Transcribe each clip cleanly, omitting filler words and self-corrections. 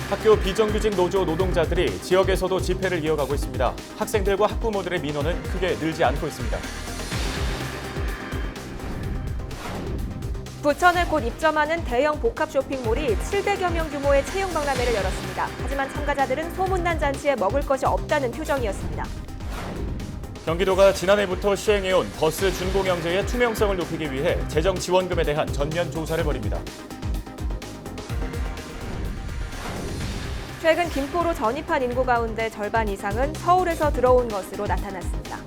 학교 비정규직 노조 노동자들이 지역에서도 집회를 이어가고 있습니다. 학생들과 학부모들의 민원은 크게 늘지 않고 있습니다. 부천에 곧 입점하는 대형 복합 쇼핑몰이 700여 명 규모의 채용 박람회를 열었습니다. 하지만 참가자들은 소문난 잔치에 먹을 것이 없다는 표정이었습니다. 경기도가 지난해부터 시행해온 버스 준공영제의 투명성을 높이기 위해 재정 지원금에 대한 전면 조사를 벌입니다. 최근 김포로 전입한 인구 가운데 절반 이상은 서울에서 들어온 것으로 나타났습니다.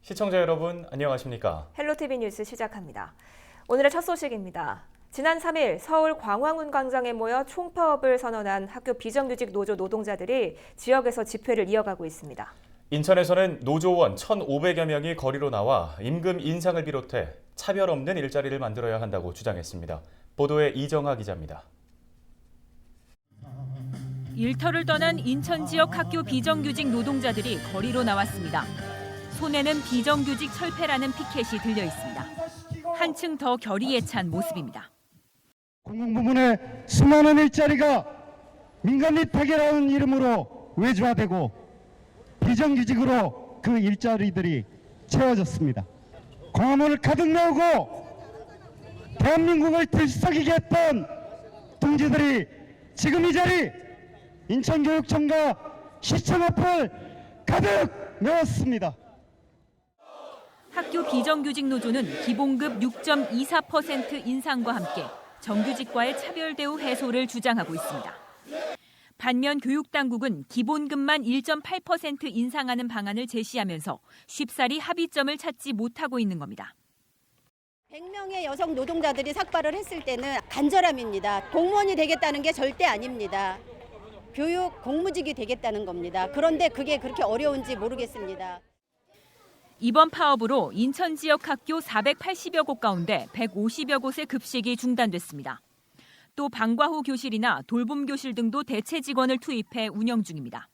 시청자 여러분, 안녕하십니까? 헬로티비 뉴스 시작합니다. 오늘의 첫 소식입니다. 지난 3일 서울 광화문 광장에 모여 총파업을 선언한 학교 비정규직 노조 노동자들이 지역에서 집회를 이어가고 있습니다. 인천에서는 노조원 1,500여 명이 거리로 나와 임금 인상을 비롯해 차별 없는 일자리를 만들어야 한다고 주장했습니다. 보도에 이정아 기자입니다. 일터를 떠난 인천 지역 학교 비정규직 노동자들이 거리로 나왔습니다. 손에는 비정규직 철폐라는 피켓이 들려 있습니다. 한층 더 결의에 찬 모습입니다. 공공부문의 수많은 일자리가 민간립 폐결하는 이름으로 외주화되고 비정규직으로 그 일자리들이 채워졌습니다. 광화문을 가득 메우고 대한민국을 들썩이게 했던 동지들이 지금 이 자리 인천교육청과 시청 앞을 가득 메웠습니다. 학교 비정규직 노조는 기본급 6.24% 인상과 함께 정규직과의 차별 대우 해소를 주장하고 있습니다. 반면 교육당국은 기본급만 1.8% 인상하는 방안을 제시하면서 쉽사리 합의점을 찾지 못하고 있는 겁니다. 100명의 여성 노동자들이 삭발을 했을 때는 간절함입니다. 공무원이 되겠다는 게 절대 아닙니다. 교육 공무직이 되겠다는 겁니다. 그런데 그게 그렇게 어려운지 모르겠습니다. 이번 파업으로 인천 지역 학교 480여 곳 가운데 150여 곳의 급식이 중단됐습니다. 또 방과 후 교실이나 돌봄 교실 등도 대체 직원을 투입해 운영 중입니다.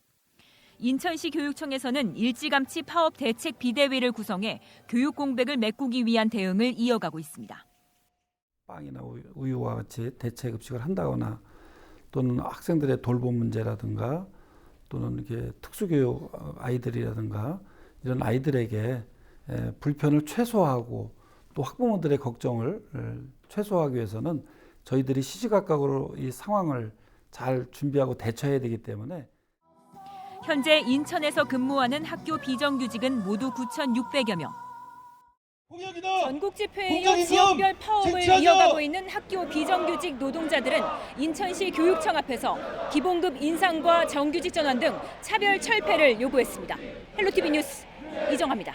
인천시 교육청에서는 일찌감치 파업 대책 비대위를 구성해 교육 공백을 메꾸기 위한 대응을 이어가고 있습니다. 빵이나 우유와 같이 대체 급식을 한다거나 또는 학생들의 돌봄 문제라든가 또는 이렇게 특수교육 아이들이라든가 이런 아이들에게 불편을 최소화하고 또 학부모들의 걱정을 최소화하기 위해서는 저희들이 시시각각으로 이 상황을 잘 준비하고 대처해야 되기 때문에 현재 인천에서 근무하는 학교 비정규직은 모두 9,600여 명. 전국 집회에 이어 지역별 파업을 이어가고 있는 학교 비정규직 노동자들은 인천시 교육청 앞에서 기본급 인상과 정규직 전환 등 차별 철폐를 요구했습니다. 헬로티비 뉴스 이정아입니다.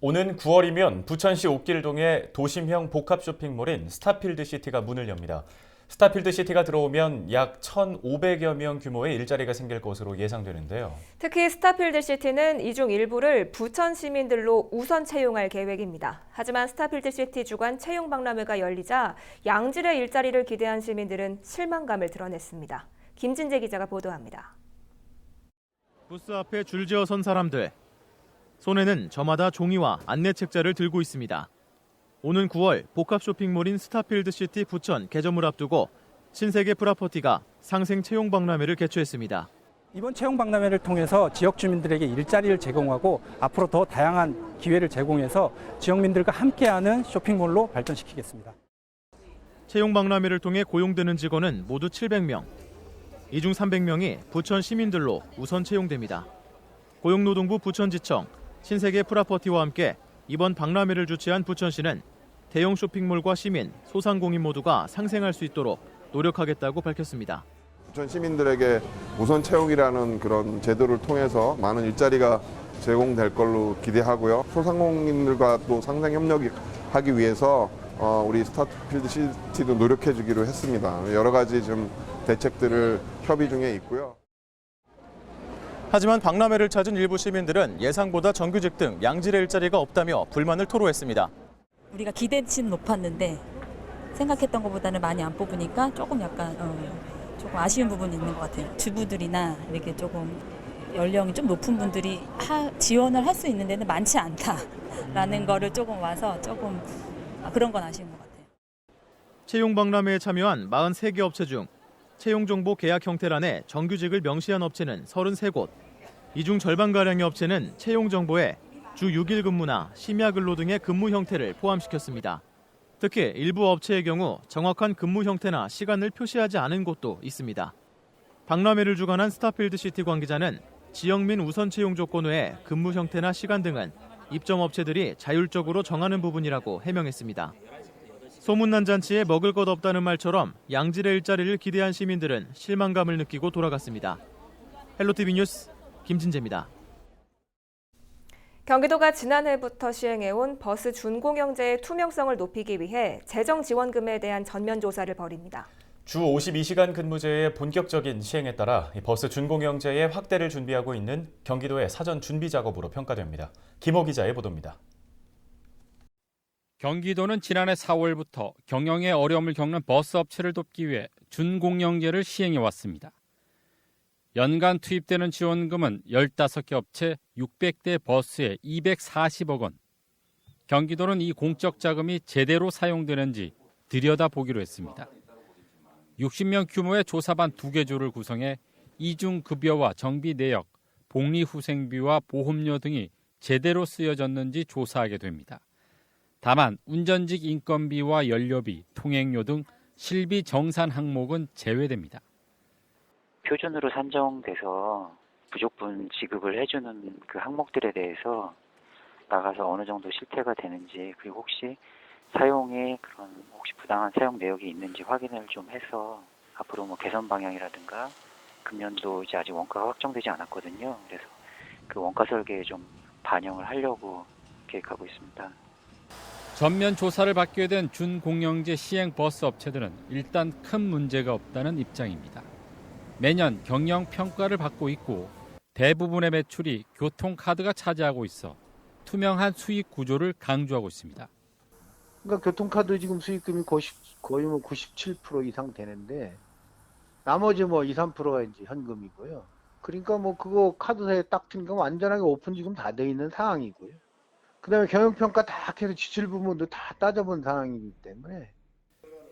오는 9월이면 부천시 옥길동에 도심형 복합 쇼핑몰인 스타필드시티가 문을 엽니다. 스타필드시티가 들어오면 약 1,500여 명 규모의 일자리가 생길 것으로 예상되는데요. 특히 스타필드시티는 이 중 일부를 부천 시민들로 우선 채용할 계획입니다. 하지만 스타필드시티 주관 채용 박람회가 열리자 양질의 일자리를 기대한 시민들은 실망감을 드러냈습니다. 김진재 기자가 보도합니다. 부스 앞에 줄지어 선 사람들. 손에는 저마다 종이와 안내책자를 들고 있습니다. 오는 9월 복합 쇼핑몰인 스타필드시티 부천 개점을 앞두고 신세계 프라퍼티가 상생 채용 박람회를 개최했습니다. 이번 채용 박람회를 통해서 지역 주민들에게 일자리를 제공하고 앞으로 더 다양한 기회를 제공해서 지역민들과 함께하는 쇼핑몰로 발전시키겠습니다. 채용 박람회를 통해 고용되는 직원은 모두 700명. 이 중 300명이 부천 시민들로 우선 채용됩니다. 고용노동부 부천지청, 신세계 프라퍼티와 함께 이번 박람회를 주최한 부천시는 대형 쇼핑몰과 시민, 소상공인 모두가 상생할 수 있도록 노력하겠다고 밝혔습니다. 부천 시민들에게 우선 채용이라는 그런 제도를 통해서 많은 일자리가 제공될 걸로 기대하고요. 소상공인들과 또 상생 협력하기 위해서 우리 스타필드 시티도 노력해 주기로 했습니다. 여러 가지 좀 대책들을 협의 중에 있고요. 하지만 박람회를 찾은 일부 시민들은 예상보다 정규직 등 양질의 일자리가 없다며 불만을 토로했습니다. 우리가 기대치는 높았는데 생각했던 것보다는 많이 안 뽑으니까 조금 약간 조금 아쉬운 부분이 있는 것 같아요. 주부들이나 이렇게 조금 연령이 좀 높은 분들이 지원을 할 수 있는 데는 많지 않다라는 거를 조금 와서 조금 그런 건 아쉬운 것 같아요. 채용 박람회에 참여한 43개 업체 중 채용정보 계약 형태란에 정규직을 명시한 업체는 33곳. 이 중 절반가량의 업체는 채용정보에 주 6일 근무나 심야 근로 등의 근무 형태를 포함시켰습니다. 특히 일부 업체의 경우 정확한 근무 형태나 시간을 표시하지 않은 곳도 있습니다. 박람회를 주관한 스타필드시티 관계자는 지역민 우선 채용 조건 외에 근무 형태나 시간 등은 입점업체들이 자율적으로 정하는 부분이라고 해명했습니다. 소문난 잔치에 먹을 것 없다는 말처럼 양질의 일자리를 기대한 시민들은 실망감을 느끼고 돌아갔습니다. 헬로티비 뉴스 김진재입니다. 경기도가 지난해부터 시행해온 버스 준공영제의 투명성을 높이기 위해 재정지원금에 대한 전면조사를 벌입니다. 주 52시간 근무제의 본격적인 시행에 따라 버스 준공영제의 확대를 준비하고 있는 경기도의 사전 준비 작업으로 평가됩니다. 김호 기자의 보도입니다. 경기도는 지난해 4월부터 경영에 어려움을 겪는 버스 업체를 돕기 위해 준공영제를 시행해 왔습니다. 연간 투입되는 지원금은 15개 업체 600대 버스에 240억 원. 경기도는 이 공적 자금이 제대로 사용되는지 들여다보기로 했습니다. 60명 규모의 조사반 2개 조를 구성해 이중급여와 정비 내역, 복리후생비와 보험료 등이 제대로 쓰여졌는지 조사하게 됩니다. 다만 운전직 인건비와 연료비, 통행료 등 실비 정산 항목은 제외됩니다. 표준으로 산정돼서 부족분 지급을 해주는 그 항목들에 대해서 나가서 어느 정도 실태가 되는지, 그리고 혹시 사용에 그런 혹시 부당한 사용 내역이 있는지 확인을 좀 해서 앞으로 뭐 개선 방향이라든가 금년도 이제 아직 원가가 확정되지 않았거든요. 그래서 그 원가 설계에 좀 반영을 하려고 계획하고 있습니다. 전면 조사를 받게 된 준공영제 시행 버스 업체들은 일단 큰 문제가 없다는 입장입니다. 매년 경영 평가를 받고 있고 대부분의 매출이 교통카드가 차지하고 있어 투명한 수익 구조를 강조하고 있습니다. 그러니까 교통카드 지금 수익금이 거의 뭐 97% 이상 되는데 나머지 뭐 2, 3%가 이제 현금이고요. 그러니까 뭐 그거 카드사에 딱 튀니까 완전하게 오픈 지금 다 돼 있는 상황이고요. 그다음에 경영평가 다 해서 지출 부분도 다 따져본 상황이기 때문에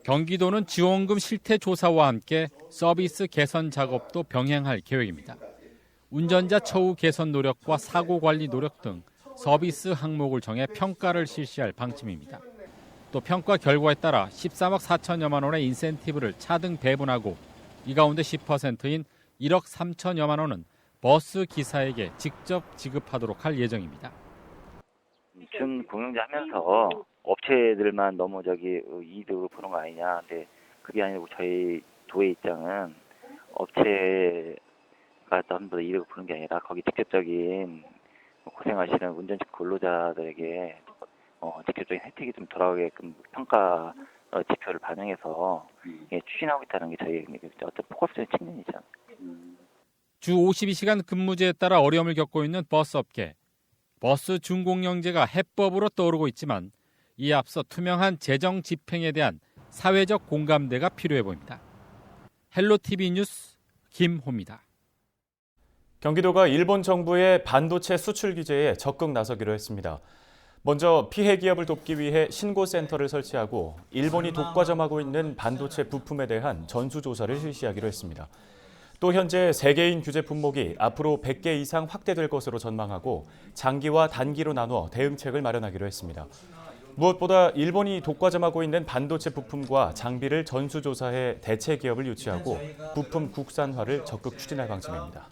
경기도는 지원금 실태 조사와 함께 서비스 개선 작업도 병행할 계획입니다. 운전자 처우 개선 노력과 사고 관리 노력 등 서비스 항목을 정해 평가를 실시할 방침입니다. 또 평가 결과에 따라 13억 4천여만 원의 인센티브를 차등 배분하고 이 가운데 10%인 1억 3천여만 원은 버스 기사에게 직접 지급하도록 할 예정입니다. 준공영제 하면서 업체들만 너무 이득을 보는 거 아니냐. 근데 그게 아니고 저희 도의 입장은 업체가 전부 다 이득을 보는 게 아니라 거기 직접적인 고생하시는 운전직 근로자들에게 직접적인 혜택이 좀 돌아가게끔 평가 지표를 반영해서 추진하고 있다는 게 저희 어떤 포괄적인 측면이죠. 주 52시간 근무제에 따라 어려움을 겪고 있는 버스 업계. 버스 준공영제가 해법으로 떠오르고 있지만 이에 앞서 투명한 재정 집행에 대한 사회적 공감대가 필요해 보입니다. 헬로티비 뉴스 김호입니다. 경기도가 일본 정부의 반도체 수출 규제에 적극 나서기로 했습니다. 먼저 피해 기업을 돕기 위해 신고센터를 설치하고 일본이 독과점하고 있는 반도체 부품에 대한 전수조사를 실시하기로 했습니다. 또 현재 세계인 규제 품목이 앞으로 100개 이상 확대될 것으로 전망하고 장기와 단기로 나누어 대응책을 마련하기로 했습니다. 무엇보다 일본이 독과점하고 있는 반도체 부품과 장비를 전수조사해 대체 기업을 유치하고 부품 국산화를 적극 추진할 방침입니다.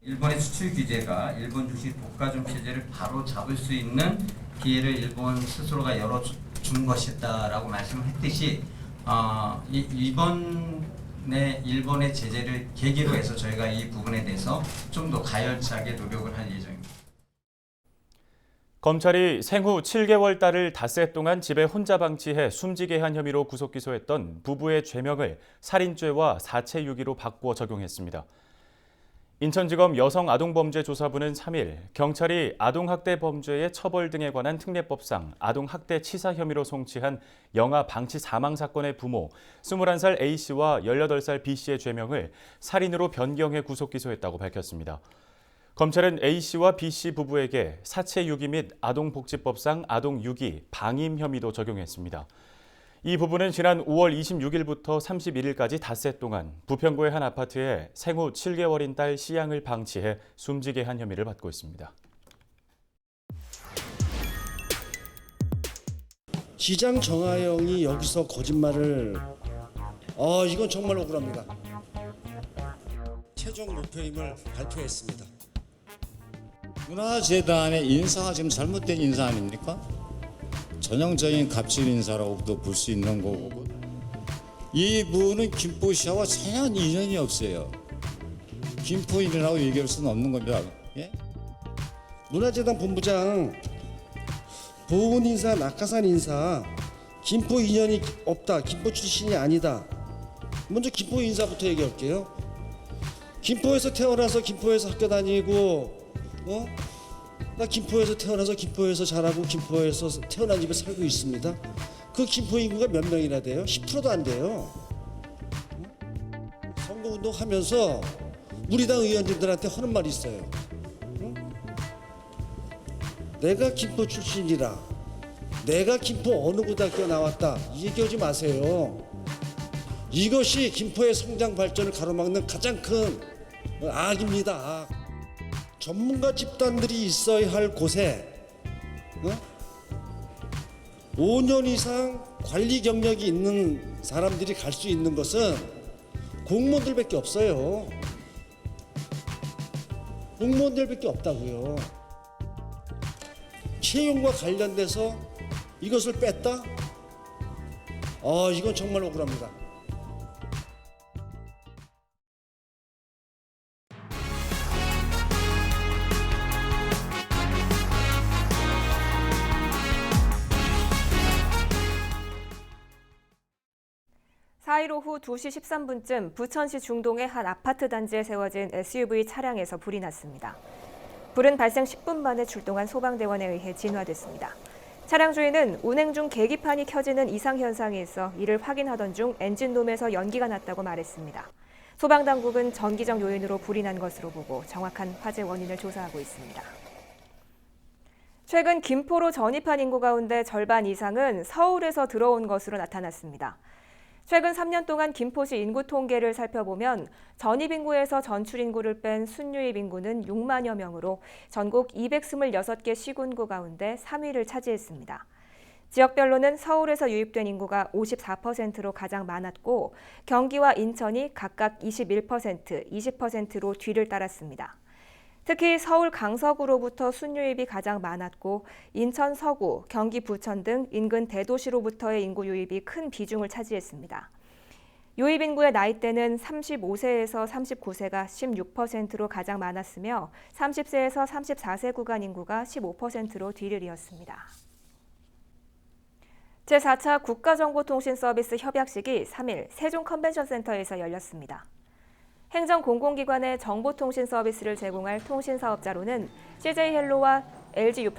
일본의 수출 규제가 일본 주식 독과점 체제를 바로 잡을 수 있는 기회를 일본 스스로가 열어준 것이다라고 말씀을 했듯이 일본의 제재를 계기로 해서 저희가 이 부분에 대해서 좀 더 가열차게 노력을 할 예정입니다. 검찰이 생후 7개월 딸을 닷새 동안 집에 혼자 방치해 숨지게 한 혐의로 구속 기소했던 부부의 죄명을 살인죄와 사체 유기로 바꾸어 적용했습니다. 인천지검 여성아동범죄조사부는 3일 경찰이 아동학대 범죄의 처벌 등에 관한 특례법상 아동학대 치사 혐의로 송치한 영아 방치 사망 사건의 부모 21살 A씨와 18살 B씨의 죄명을 살인으로 변경해 구속 기소했다고 밝혔습니다. 검찰은 A씨와 B씨 부부에게 사체유기 및 아동복지법상 아동유기, 방임 혐의도 적용했습니다. 이 부부는 지난 5월 26일부터 31일까지 닷새 동안 부평구의 한 아파트에 생후 7개월인 딸 C양을 방치해 숨지게 한 혐의를 받고 있습니다. 시장 정하영이 여기서 거짓말을 이건 정말 억울합니다. 최종 목표임을 발표했습니다. 문화재단의 인사가 지금 잘못된 인사 아닙니까? 전형적인 갑질 인사라고도 볼 수 있는 거고, 이분은 김포시하고 전혀 인연이 없어요. 김포인이라고 얘기할 수는 없는 겁니다. 예? 문화재단 본부장 보훈 인사, 낙하산 인사, 김포 인연이 없다, 김포 출신이 아니다. 먼저 김포 인사부터 얘기할게요. 김포에서 태어나서 김포에서 학교 다니고, 나 김포에서 태어나서 김포에서 자라고 김포에서 태어난 집에 살고 있습니다. 그 김포 인구가 몇 명이나 돼요? 10%도 안 돼요. 선거운동 하면서 우리 당 의원님들한테 하는 말이 있어요. 내가 김포 출신이라, 내가 김포 어느 고등학교 나왔다, 이 얘기하지 마세요. 이것이 김포의 성장 발전을 가로막는 가장 큰 악입니다. 악. 전문가 집단들이 있어야 할 곳에 5년 이상 관리 경력이 있는 사람들이 갈 수 있는 것은 공무원들밖에 없어요. 공무원들밖에 없다고요. 채용과 관련돼서 이것을 뺐다? 이건 정말 억울합니다. (4일) 오후 2시 13분쯤 부천시 중동의 한 아파트 단지에 세워진 SUV 차량에서 불이 났습니다. 불은 발생 10분 만에 출동한 소방대원에 의해 진화됐습니다. 차량 주인은 운행 중 계기판이 켜지는 이상 현상이 있어 이를 확인하던 중 엔진룸에서 연기가 났다고 말했습니다. 소방당국은 전기적 요인으로 불이 난 것으로 보고 정확한 화재 원인을 조사하고 있습니다. 최근 김포로 전입한 인구 가운데 절반 이상은 서울에서 들어온 것으로 나타났습니다. 최근 3년 동안 김포시 인구 통계를 살펴보면 전입 인구에서 전출 인구를 뺀 순유입 인구는 6만여 명으로 전국 226개 시군구 가운데 3위를 차지했습니다. 지역별로는 서울에서 유입된 인구가 54%로 가장 많았고 경기와 인천이 각각 21%, 20%로 뒤를 따랐습니다. 특히 서울 강서구로부터 순유입이 가장 많았고 인천 서구, 경기 부천 등 인근 대도시로부터의 인구 유입이 큰 비중을 차지했습니다. 유입 인구의 나이대는 35세에서 39세가 16%로 가장 많았으며 30세에서 34세 구간 인구가 15%로 뒤를 이었습니다. 제4차 국가정보통신서비스 협약식이 3일 세종 컨벤션센터에서 열렸습니다. 행정공공기관의 정보통신 서비스를 제공할 통신사업자로는 CJ헬로와 LGU+,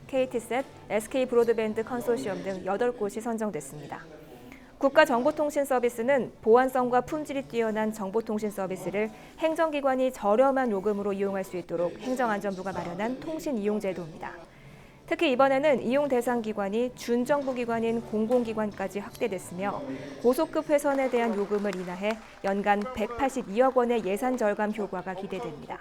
KT셋, SK브로드밴드 컨소시엄 등 8곳이 선정됐습니다. 국가정보통신 서비스는 보안성과 품질이 뛰어난 정보통신 서비스를 행정기관이 저렴한 요금으로 이용할 수 있도록 행정안전부가 마련한 통신 이용 제도입니다. 특히 이번에는 이용 대상 기관이 준정부 기관인 공공기관까지 확대됐으며 고소급 훼손에 대한 요금을 인하해 연간 182억 원의 예산 절감 효과가 기대됩니다.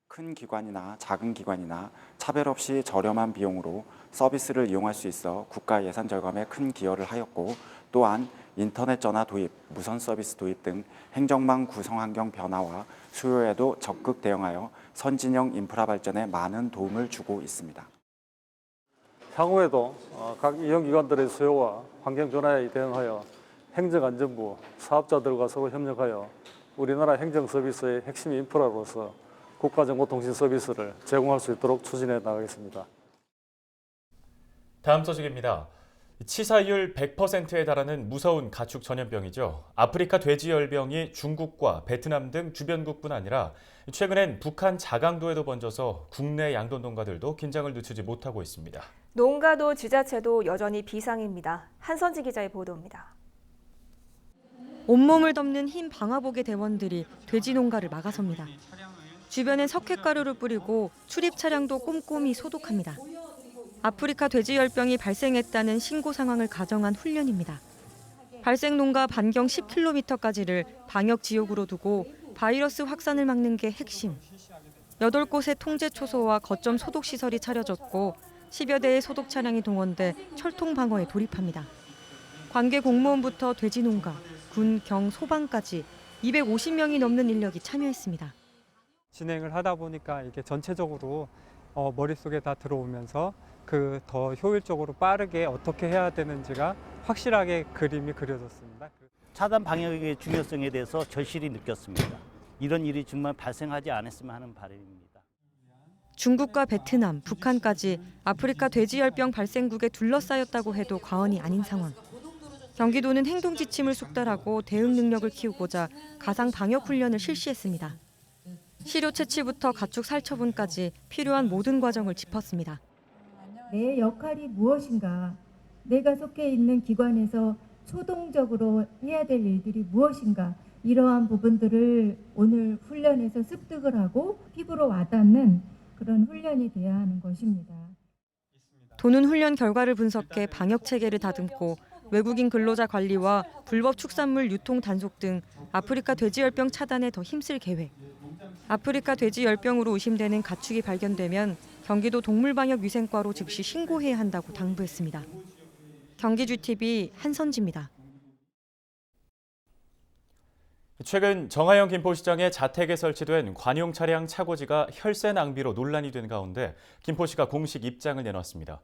큰 기관이나 작은 기관이나 차별 없이 저렴한 비용으로 서비스를 이용할 수 있어 국가 예산 절감에 큰 기여를 하였고, 또한 인터넷 전화 도입, 무선 서비스 도입 등 행정망 구성 환경 변화와 수요에도 적극 대응하여 선진형 인프라 발전에 많은 도움을 주고 있습니다. 향후에도 각 이용기관들의 수요와 환경 변화에 대응하여 행정안전부, 사업자들과 서로 협력하여 우리나라 행정 서비스의 핵심 인프라로서 국가정보통신 서비스를 제공할 수 있도록 추진해 나가겠습니다. 다음 소식입니다. 치사율 100%에 달하는 무서운 가축 전염병이죠. 아프리카 돼지열병이 중국과 베트남 등 주변국뿐 아니라 최근엔 북한 자강도에도 번져서 국내 양돈 농가들도 긴장을 늦추지 못하고 있습니다. 농가도 지자체도 여전히 비상입니다. 한선지 기자의 보도입니다. 온몸을 덮는 흰 방화복의 대원들이 돼지 농가를 막아섭니다. 주변엔 석회가루를 뿌리고 출입 차량도 꼼꼼히 소독합니다. 아프리카 돼지열병이 발생했다는 신고 상황을 가정한 훈련입니다. 발생 농가 반경 10km까지를 방역 지역으로 두고 바이러스 확산을 막는 게 핵심. 8곳의 통제 초소와 거점 소독 시설이 차려졌고 10여 대의 소독 차량이 동원돼 철통 방어에 돌입합니다. 관계 공무원부터 돼지 농가, 군, 경, 소방까지 250명이 넘는 인력이 참여했습니다. 진행을 하다 보니까 이게 전체적으로 머릿속에 다 들어오면서 그 더 효율적으로 빠르게 어떻게 해야 되는지가 확실하게 그림이 그려졌습니다. 차단 방역의 중요성에 대해서 절실히 느꼈습니다. 이런 일이 정말 발생하지 않았으면 하는 바람입니다. 중국과 베트남, 북한까지 아프리카 돼지열병 발생국에 둘러싸였다고 해도 과언이 아닌 상황. 경기도는 행동 지침을 숙달하고 대응 능력을 키우고자 가상 방역 훈련을 실시했습니다. 시료 채취부터 가축 살처분까지 필요한 모든 과정을 짚었습니다. 내 역할이 무엇인가, 내가 속해 있는 기관에서 초동적으로 해야 될 일들이 무엇인가, 이러한 부분들을 오늘 훈련에서 습득을 하고 피부로 와닿는 그런 훈련이 돼야 하는 것입니다. 도는 훈련 결과를 분석해 방역 체계를 다듬고 외국인 근로자 관리와 불법 축산물 유통 단속 등 아프리카 돼지열병 차단에 더 힘쓸 계획. 아프리카 돼지열병으로 의심되는 가축이 발견되면 경기도 동물방역위생과로 즉시 신고해야 한다고 당부했습니다. 경기GTV 한선지입니다. 최근 정하영 김포시장의 자택에 설치된 관용 차량 차고지가 혈세 낭비로 논란이 된 가운데 김포시가 공식 입장을 내놨습니다.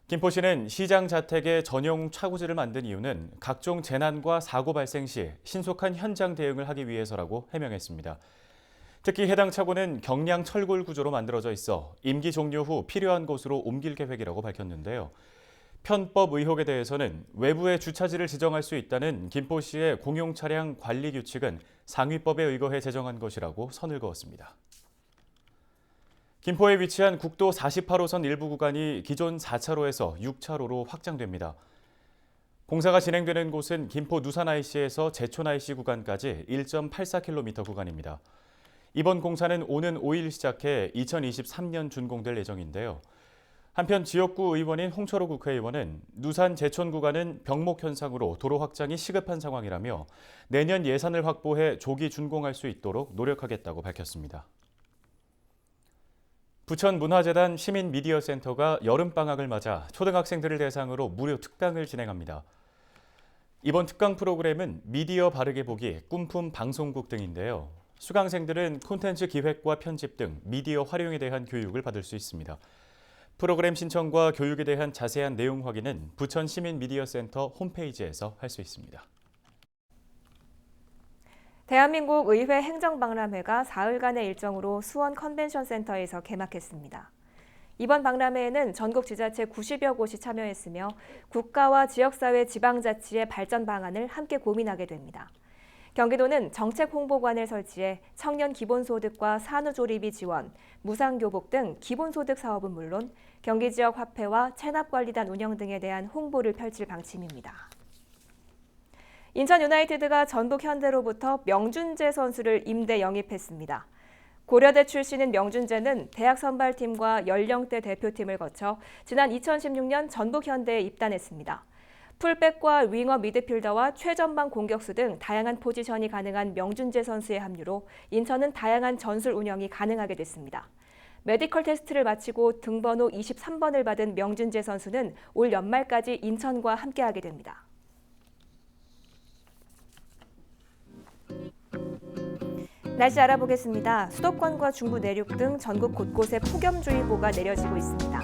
김포시는 시장 자택에 전용 차고지를 만든 이유는 각종 재난과 사고 발생 시 신속한 현장 대응을 하기 위해서라고 해명했습니다. 특히 해당 차고는 경량 철골 구조로 만들어져 있어 임기 종료 후 필요한 곳으로 옮길 계획이라고 밝혔는데요. 편법 의혹에 대해서는 외부에 주차지를 지정할 수 있다는 김포시의 공용차량 관리 규칙은 상위법에 의거해 제정한 것이라고 선을 그었습니다. 김포에 위치한 국도 48호선 일부 구간이 기존 4차로에서 6차로로 확장됩니다. 공사가 진행되는 곳은 김포 누산 IC에서 제촌 IC 구간까지 1.84km 구간입니다. 이번 공사는 오는 5일 시작해 2023년 준공될 예정인데요. 한편 지역구 의원인 홍철호 국회의원은 누산 제촌 구간은 병목 현상으로 도로 확장이 시급한 상황이라며 내년 예산을 확보해 조기 준공할 수 있도록 노력하겠다고 밝혔습니다. 부천문화재단 시민미디어센터가 여름방학을 맞아 초등학생들을 대상으로 무료 특강을 진행합니다. 이번 특강 프로그램은 미디어 바르게 보기, 꿈품 방송국 등인데요. 수강생들은 콘텐츠 기획과 편집 등 미디어 활용에 대한 교육을 받을 수 있습니다. 프로그램 신청과 교육에 대한 자세한 내용 확인은 부천시민미디어센터 홈페이지에서 할 수 있습니다. 대한민국 의회 행정박람회가 사흘간의 일정으로 수원 컨벤션센터에서 개막했습니다. 이번 박람회에는 전국 지자체 90여 곳이 참여했으며 국가와 지역사회 지방자치의 발전 방안을 함께 고민하게 됩니다. 경기도는 정책홍보관을 설치해 청년 기본소득과 산후조리비 지원, 무상교복 등 기본소득 사업은 물론 경기지역 화폐와 체납관리단 운영 등에 대한 홍보를 펼칠 방침입니다. 인천 유나이티드가 전북 현대로부터 명준재 선수를 임대 영입했습니다. 고려대 출신인 명준재는 대학 선발팀과 연령대 대표팀을 거쳐 지난 2016년 전북 현대에 입단했습니다. 풀백과 윙어 미드필더와 최전방 공격수 등 다양한 포지션이 가능한 명준재 선수의 합류로 인천은 다양한 전술 운영이 가능하게 됐습니다. 메디컬 테스트를 마치고 등번호 23번을 받은 명준재 선수는 올 연말까지 인천과 함께하게 됩니다. 날씨 알아보겠습니다. 수도권과 중부 내륙 등 전국 곳곳에 폭염주의보가 내려지고 있습니다.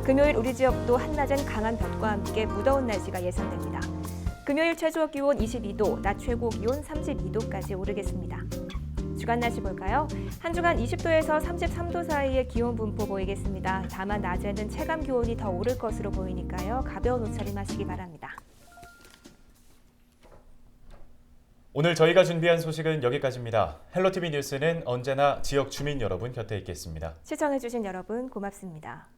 금요일 우리 지역도 한낮엔 강한 볕과 함께 무더운 날씨가 예상됩니다. 금요일 최저 기온 22도, 낮 최고 기온 32도까지 오르겠습니다. 주간 날씨 볼까요? 한 주간 20도에서 33도 사이의 기온 분포 보이겠습니다. 다만 낮에는 체감 기온이 더 오를 것으로 보이니까요. 가벼운 옷차림 하시기 바랍니다. 오늘 저희가 준비한 소식은 여기까지입니다. 헬로티비 뉴스는 언제나 지역 주민 여러분 곁에 있겠습니다. 시청해주신 여러분 고맙습니다.